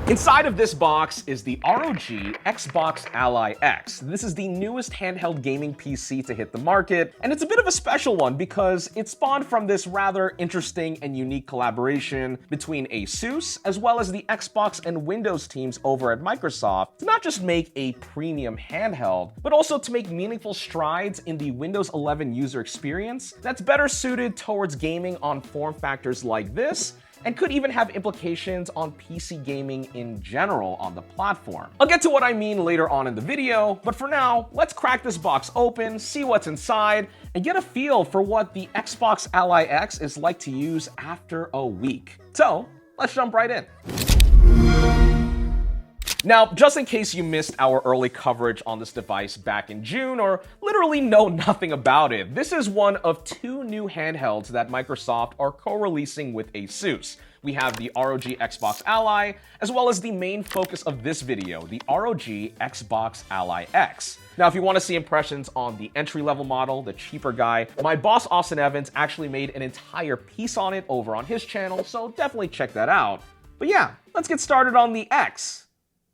Inside of this box is the ROG Xbox Ally X. This is the newest handheld gaming PC to hit the market, and it's a bit of a special one because it spawned from this rather interesting and unique collaboration between ASUS as well as the Xbox and Windows teams over at Microsoft to not just make a premium handheld, but also to make meaningful strides in the Windows 11 user experience that's better suited towards gaming on form factors like this, and could even have implications on PC gaming in general on the platform. I'll get to what I mean later on in the video, but for now, let's crack this box open, see what's inside, and get a feel for what the Xbox Ally X is like to use after a week. So, let's jump right in. Now, just in case you missed our early coverage on this device back in June or literally know nothing about it, this is one of two new handhelds that Microsoft are co-releasing with ASUS. We have the ROG Xbox Ally, as well as the main focus of this video, the ROG Xbox Ally X. Now, if you want to see impressions on the entry-level model, the cheaper guy, my boss Austin Evans actually made an entire piece on it over on his channel, so definitely check that out. But yeah, let's get started on the X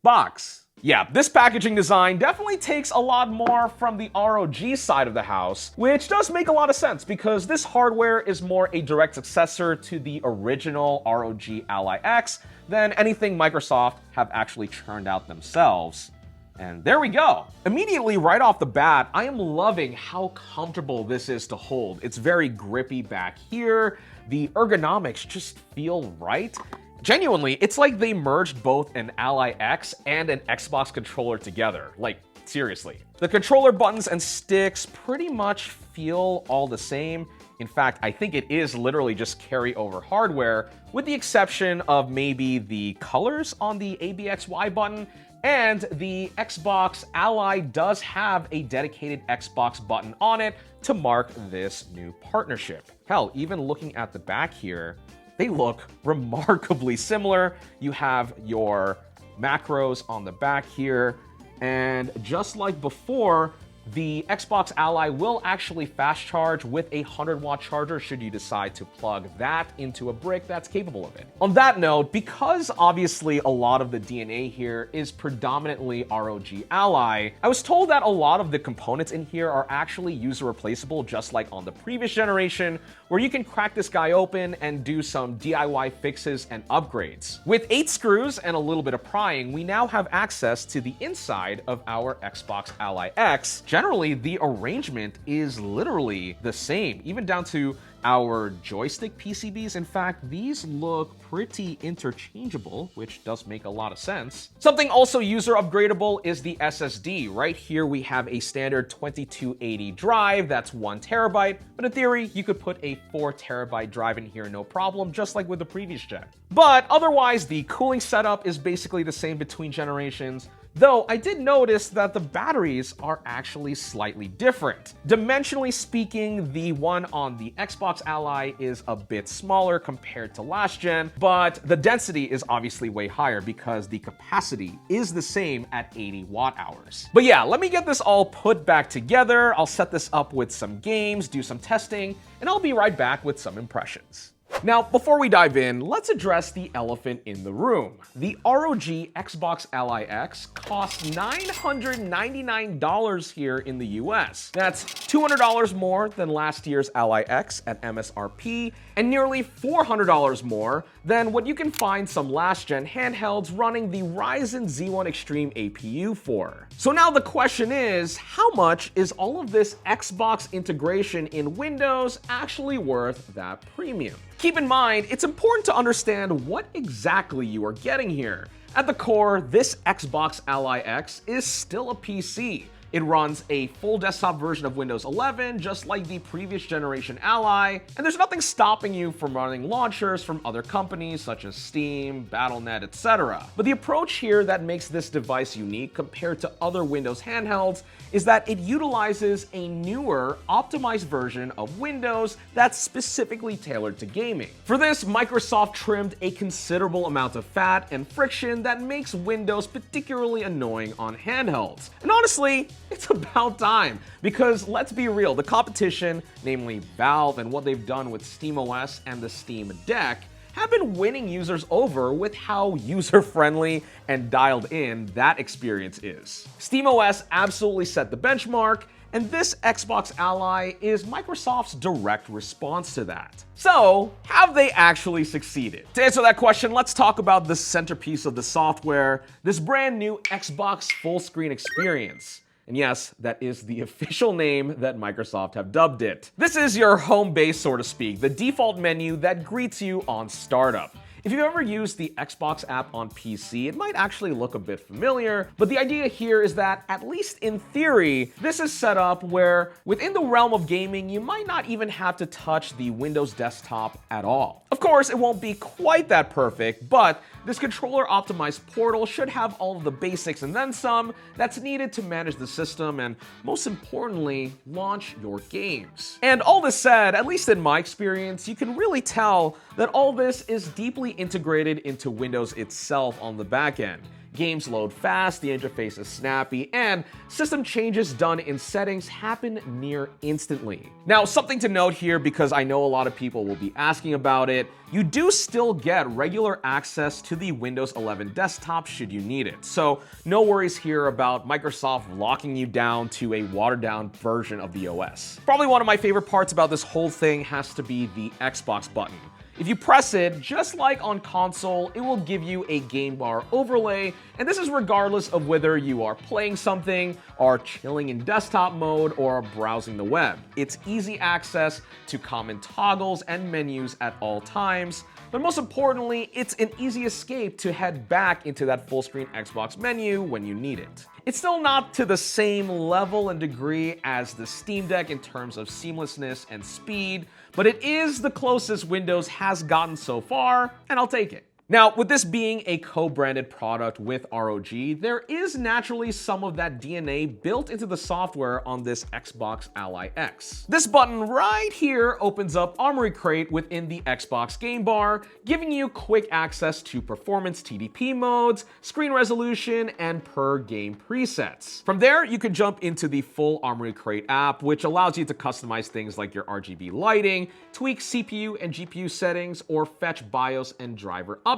box. Yeah, this packaging design definitely takes a lot more from the ROG side of the house, which does make a lot of sense because this hardware is more a direct successor to the original ROG Ally X than anything Microsoft have actually churned out themselves. And there we go. Immediately right off the bat, I am loving how comfortable this is to hold. It's very grippy back here. The ergonomics just feel right. Genuinely, it's like they merged both an Ally X and an Xbox controller together. Like, seriously. The controller buttons and sticks pretty much feel all the same. In fact, I think it is literally just carryover hardware, with the exception of maybe the colors on the ABXY button, and the Xbox Ally does have a dedicated Xbox button on it to mark this new partnership. Hell, even looking at the back here, they look remarkably similar. You have your macros on the back here, and just like before, the Xbox Ally will actually fast charge with a 100-watt charger should you decide to plug that into a brick that's capable of it. On that note, because obviously a lot of the DNA here is predominantly ROG Ally, I was told that a lot of the components in here are actually user replaceable, just like on the previous generation, where you can crack this guy open and do some DIY fixes and upgrades. With 8 screws and a little bit of prying, we now have access to the inside of our Xbox Ally X. Generally, the arrangement is literally the same, even down to our joystick PCBs. In fact, these look pretty interchangeable, which does make a lot of sense. Something also user upgradable is the SSD. Right here, we have a standard 2280 drive that's 1 terabyte, but in theory, you could put a 4 terabyte drive in here no problem, just like with the previous gen. But otherwise, the cooling setup is basically the same between generations, though I did notice that the batteries are actually slightly different. Dimensionally speaking, the one on the Xbox Ally is a bit smaller compared to last gen, but the density is obviously way higher because the capacity is the same at 80 watt hours. But yeah, let me get this all put back together. I'll set this up with some games, do some testing, and I'll be right back with some impressions. Now, before we dive in, let's address the elephant in the room. The ROG Xbox Ally X costs $999 here in the US. That's $200 more than last year's Ally X at MSRP, and nearly $400 more than what you can find some last-gen handhelds running the Ryzen Z1 Extreme APU for. So now the question is, how much is all of this Xbox integration in Windows actually worth that premium? Keep in mind, it's important to understand what exactly you are getting here. At the core, this Xbox Ally X is still a PC. It runs a full desktop version of Windows 11, just like the previous generation Ally, and there's nothing stopping you from running launchers from other companies such as Steam, Battle.net, etc. But the approach here that makes this device unique compared to other Windows handhelds is that it utilizes a newer, optimized version of Windows that's specifically tailored to gaming. For this, Microsoft trimmed a considerable amount of fat and friction that makes Windows particularly annoying on handhelds. And honestly, it's about time, because let's be real, the competition, namely Valve and what they've done with SteamOS and the Steam Deck, have been winning users over with how user-friendly and dialed in that experience is. SteamOS absolutely set the benchmark, and this Xbox Ally is Microsoft's direct response to that. So, have they actually succeeded? To answer that question, let's talk about the centerpiece of the software, this brand new Xbox full screen experience. And yes, that is the official name that Microsoft have dubbed it. This is your home base, so to speak, the default menu that greets you on startup. If you've ever used the Xbox app on PC, it might actually look a bit familiar, but the idea here is that, at least in theory, this is set up where, within the realm of gaming, you might not even have to touch the Windows desktop at all. Of course, it won't be quite that perfect, but this controller-optimized portal should have all of the basics and then some that's needed to manage the system and, most importantly, launch your games. And all this said, at least in my experience, you can really tell that all this is deeply integrated into Windows itself on the back end. Games load fast, the interface is snappy, and system changes done in settings happen near instantly. Now, something to note here, because I know a lot of people will be asking about it, you do still get regular access to the Windows 11 desktop should you need it. So no worries here about Microsoft locking you down to a watered-down version of the OS. Probably one of my favorite parts about this whole thing has to be the Xbox button. If you press it, just like on console, it will give you a game bar overlay, and this is regardless of whether you are playing something, are chilling in desktop mode, or browsing the web. It's easy access to common toggles and menus at all times, but most importantly, it's an easy escape to head back into that full-screen Xbox menu when you need it. It's still not to the same level and degree as the Steam Deck in terms of seamlessness and speed, but it is the closest Windows has gotten so far, and I'll take it. Now, with this being a co-branded product with ROG, there is naturally some of that DNA built into the software on this Xbox Ally X. This button right here opens up Armory Crate within the Xbox game bar, giving you quick access to performance TDP modes, screen resolution, and per game presets. From there, you can jump into the full Armory Crate app, which allows you to customize things like your RGB lighting, tweak CPU and GPU settings, or fetch BIOS and driver updates.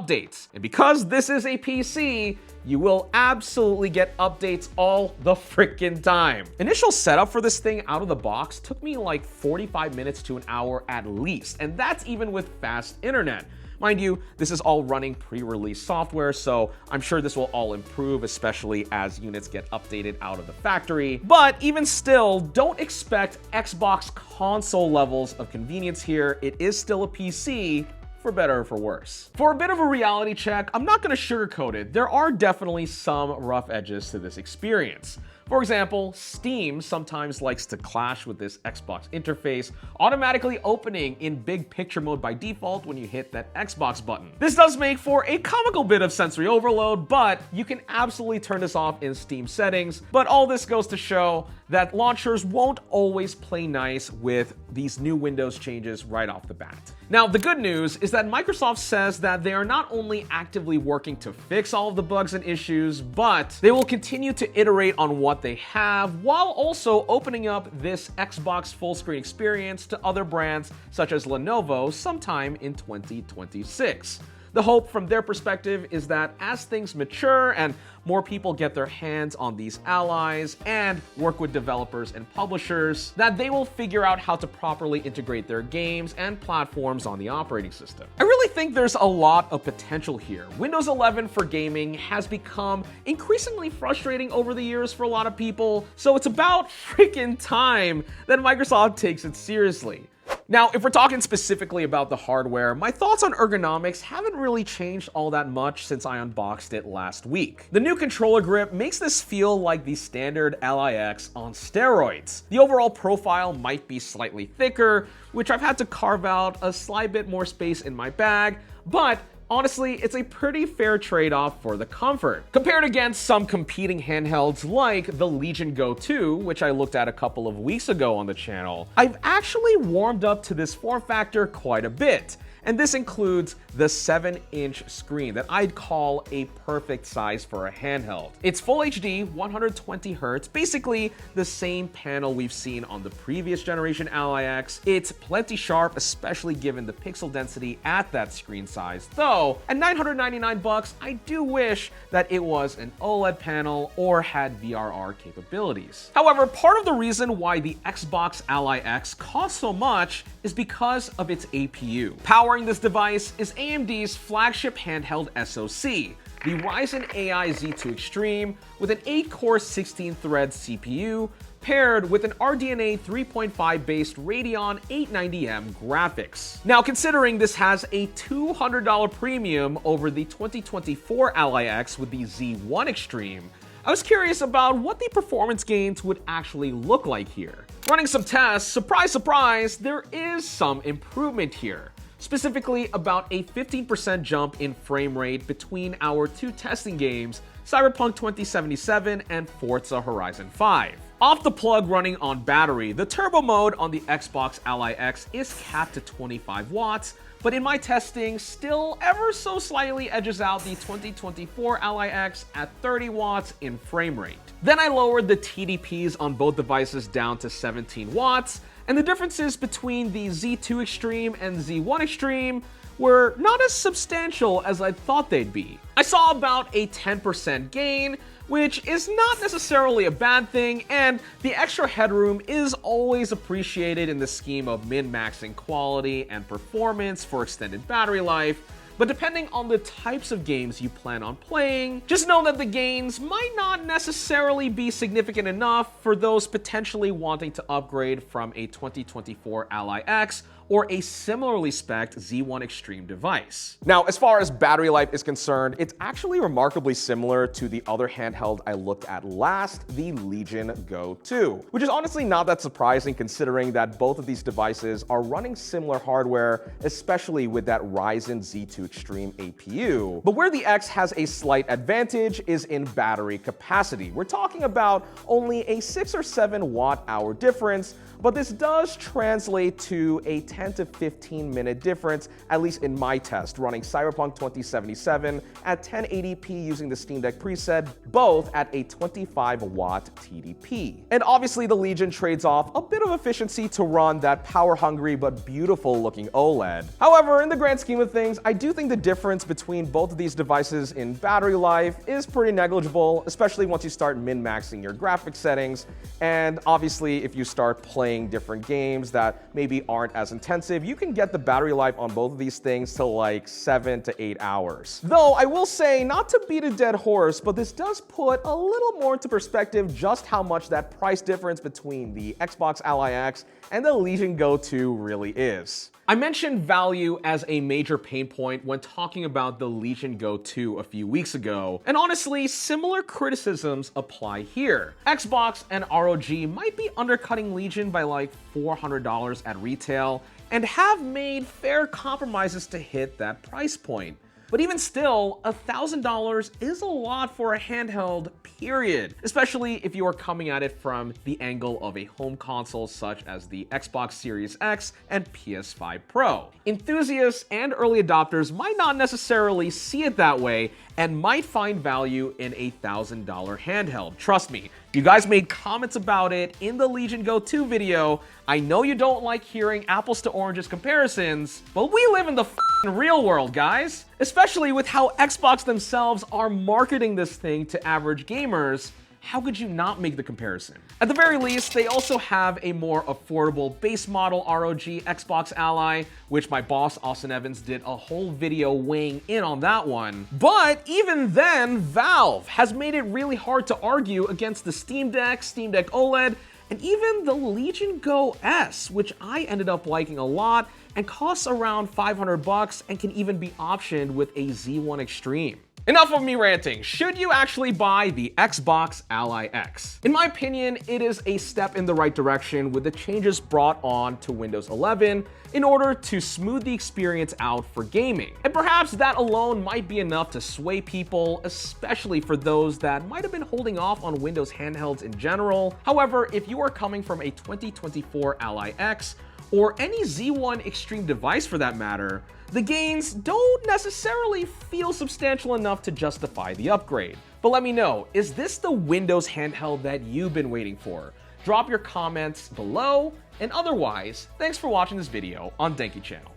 And because this is a PC, you will absolutely get updates all the freaking time. Initial setup for this thing out of the box took me like 45 minutes to an hour at least, and that's even with fast internet. Mind you, this is all running pre-release software, so I'm sure this will all improve, especially as units get updated out of the factory. But even still, don't expect Xbox console levels of convenience here. It is still a PC, for better or for worse. For a bit of a reality check, I'm not gonna sugarcoat it. There are definitely some rough edges to this experience. For example, Steam sometimes likes to clash with this Xbox interface, automatically opening in big picture mode by default when you hit that Xbox button. This does make for a comical bit of sensory overload, but you can absolutely turn this off in Steam settings. But all this goes to show that launchers won't always play nice with these new Windows changes right off the bat. Now, the good news is that Microsoft says that they are not only actively working to fix all of the bugs and issues, but they will continue to iterate on what they have while also opening up this Xbox full screen experience to other brands such as Lenovo sometime in 2026. The hope from their perspective is that as things mature and more people get their hands on these allies and work with developers and publishers, that they will figure out how to properly integrate their games and platforms on the operating system. I really think there's a lot of potential here. Windows 11 for gaming has become increasingly frustrating over the years for a lot of people, so it's about freaking time that Microsoft takes it seriously. Now, if we're talking specifically about the hardware, my thoughts on ergonomics haven't really changed all that much since I unboxed it last week. The new controller grip makes this feel like the standard Ally X on steroids. The overall profile might be slightly thicker, which I've had to carve out a slight bit more space in my bag, but honestly, it's a pretty fair trade-off for the comfort. Compared against some competing handhelds like the Legion Go 2, which I looked at a couple of weeks ago on the channel, I've actually warmed up to this form factor quite a bit. and this includes the 7-inch screen that I'd call a perfect size for a handheld. It's Full HD, 120Hz, basically the same panel we've seen on the previous generation Ally X. It's plenty sharp, especially given the pixel density at that screen size, though at $999, I do wish that it was an OLED panel or had VRR capabilities. However, part of the reason why the Xbox Ally X costs so much is because of its APU. Powering this device is AMD's flagship handheld SoC, the Ryzen AI Z2 Extreme, with an 8-core 16-thread CPU paired with an RDNA 3.5 based Radeon 890M graphics. Now, considering this has a $200 premium over the 2024 Ally X with the Z1 Extreme, I was curious about what the performance gains would actually look like here. Running some tests, surprise, surprise, there is some improvement here. Specifically about a 15% jump in frame rate between our two testing games, Cyberpunk 2077 and Forza Horizon 5. Off the plug running on battery, the turbo mode on the Xbox Ally X is capped to 25 watts, but in my testing, still ever so slightly edges out the 2024 Ally X at 30 watts in frame rate. Then I lowered the TDPs on both devices down to 17 watts, and the differences between the Z2 Extreme and Z1 Extreme were not as substantial as I thought they'd be. I saw about a 10% gain, which is not necessarily a bad thing, and the extra headroom is always appreciated in the scheme of min-maxing quality and performance for extended battery life. But depending on the types of games you plan on playing, just know that the gains might not necessarily be significant enough for those potentially wanting to upgrade from a 2024 Ally X or a similarly spec'd Z1 Extreme device. Now, as far as battery life is concerned, it's actually remarkably similar to the other handheld I looked at last, the Legion Go 2, which is honestly not that surprising considering that both of these devices are running similar hardware, especially with that Ryzen Z2 Extreme APU. But where the X has a slight advantage is in battery capacity. We're talking about only a 6 or 7 watt-hour difference, but this does translate to a 10 to 15 minute difference, at least in my test, running Cyberpunk 2077 at 1080p using the Steam Deck preset, both at a 25 watt TDP. And obviously the Legion trades off a bit of efficiency to run that power-hungry but beautiful looking OLED. However, in the grand scheme of things, I do think the difference between both of these devices in battery life is pretty negligible, especially once you start min-maxing your graphics settings, and obviously if you start playing different games that maybe aren't as intensive, you can get the battery life on both of these things to like 7 to 8 hours. Though I will say, not to beat a dead horse, but this does put a little more into perspective just how much that price difference between the Xbox Ally X and the Legion Go 2 really is. I mentioned value as a major pain point when talking about the Legion Go 2 a few weeks ago, and honestly, similar criticisms apply here. Xbox and ROG might be undercutting Legion by like $400 at retail, and have made fair compromises to hit that price point. But even still, $1,000 is a lot for a handheld, period. Especially if you are coming at it from the angle of a home console such as the Xbox Series X and PS5 Pro. Enthusiasts and early adopters might not necessarily see it that way and might find value in a $1,000 handheld. Trust me, you guys made comments about it in the Legion Go 2 video. I know you don't like hearing apples to oranges comparisons, but we live in the real world, guys. Especially with how Xbox themselves are marketing this thing to average gamers. How could you not make the comparison? At the very least, they also have a more affordable base model ROG Xbox Ally, which my boss Austin Evans did a whole video weighing in on that one. But even then, Valve has made it really hard to argue against the Steam Deck OLED, and even the Legion Go S, which I ended up liking a lot and costs around $500 and can even be optioned with a Z1 Extreme. Enough of me ranting. Should you actually buy the Xbox Ally X? In my opinion, it is a step in the right direction with the changes brought on to Windows 11 in order to smooth the experience out for gaming. And perhaps that alone might be enough to sway people, especially for those that might have been holding off on Windows handhelds in general. However, if you are coming from a 2024 Ally X or any Z1 Extreme device for that matter, the gains don't necessarily feel substantial enough to justify the upgrade. But let me know, is this the Windows handheld that you've been waiting for? Drop your comments below, and otherwise, thanks for watching this video on Denki channel.